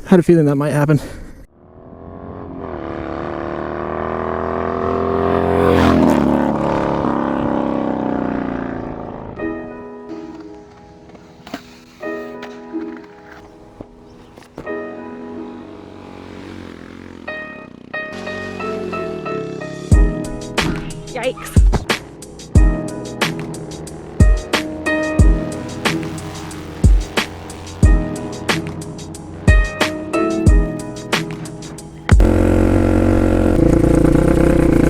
Had a feeling that might happen. Yikes.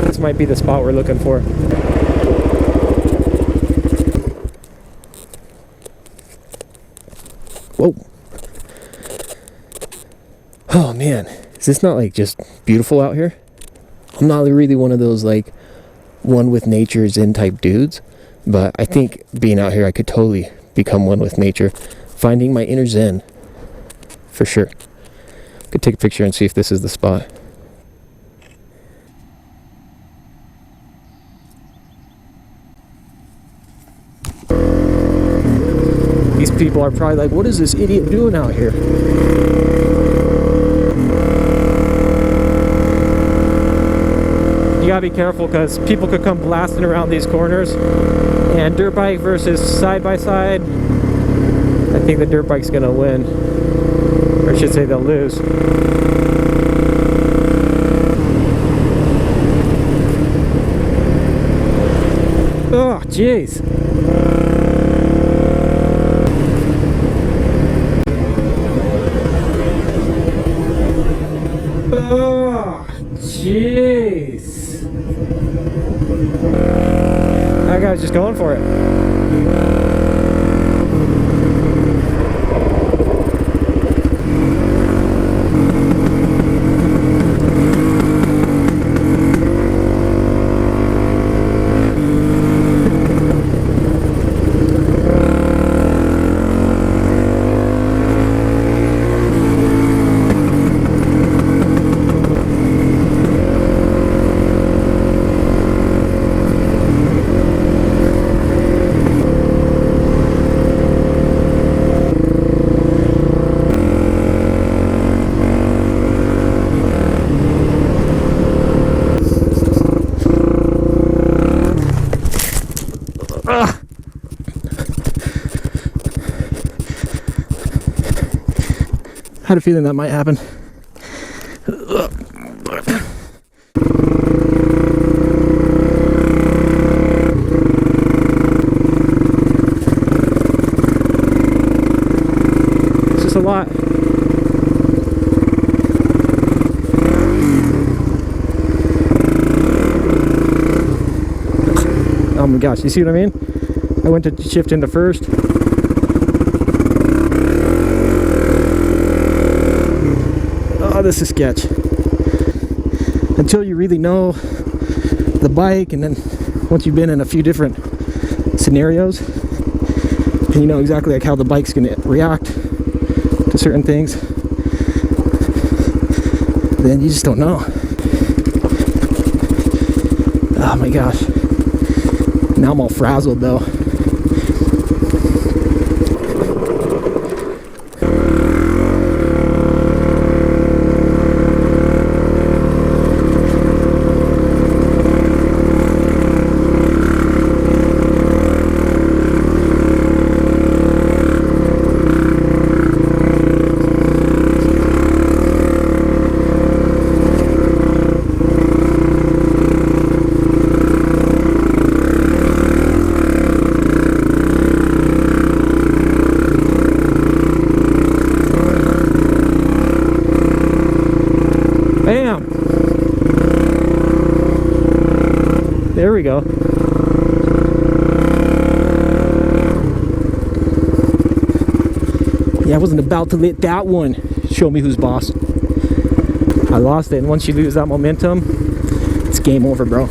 This might be the spot we're looking for. Whoa. Oh man, is this not like just beautiful out here? I'm not really one of those like one with nature zen type dudes, but I think being out here I could totally become one with nature, finding my inner zen for sure. Could take a picture and see if this is the spot. These people are probably like, what is this idiot doing out here? You gotta be careful because people could come blasting around these corners, and dirt bike versus side by side, I think the dirt bike's gonna win, or I should say they'll lose. Oh jeez. Oh jeez. That guy's just going for it. Had a feeling that might happen. It's just a lot. Oh my gosh, you see what I mean? I went to shift into first. Oh, this is sketch. Until you really know the bike, and then once you've been in a few different scenarios, and you know exactly like how the bike's gonna react to certain things, then you just don't know. Oh my gosh. Now I'm all frazzled though. Bam! There we go. Yeah, I wasn't about to let that one show me who's boss. I lost it, and once you lose that momentum, it's game over, bro.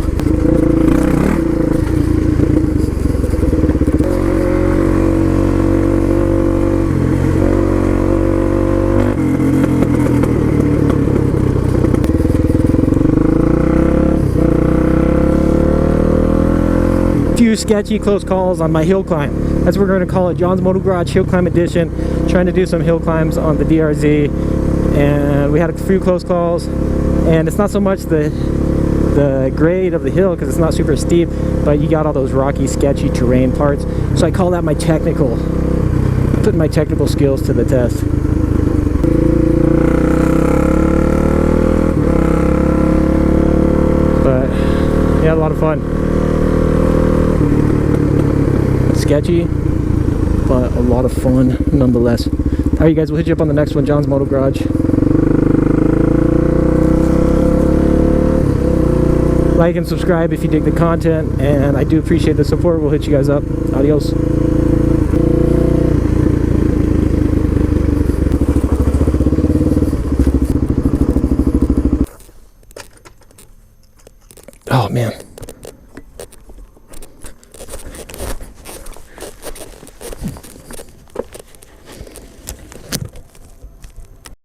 Few sketchy close calls on my hill climb. That's what we're going to call it, John's Moto Garage Hill Climb Edition. Trying to do some hill climbs on the DRZ, and we had a few close calls. And it's not so much the grade of the hill, because it's not super steep, but you got all those rocky, sketchy terrain parts. So I call that my technical, putting my technical skills to the test. But yeah, a lot of fun. Sketchy, but a lot of fun nonetheless. Alright, you guys, we'll hit you up on the next one. John's Moto Garage. Like and subscribe if you dig the content, and I do appreciate the support. We'll hit you guys up. Adios.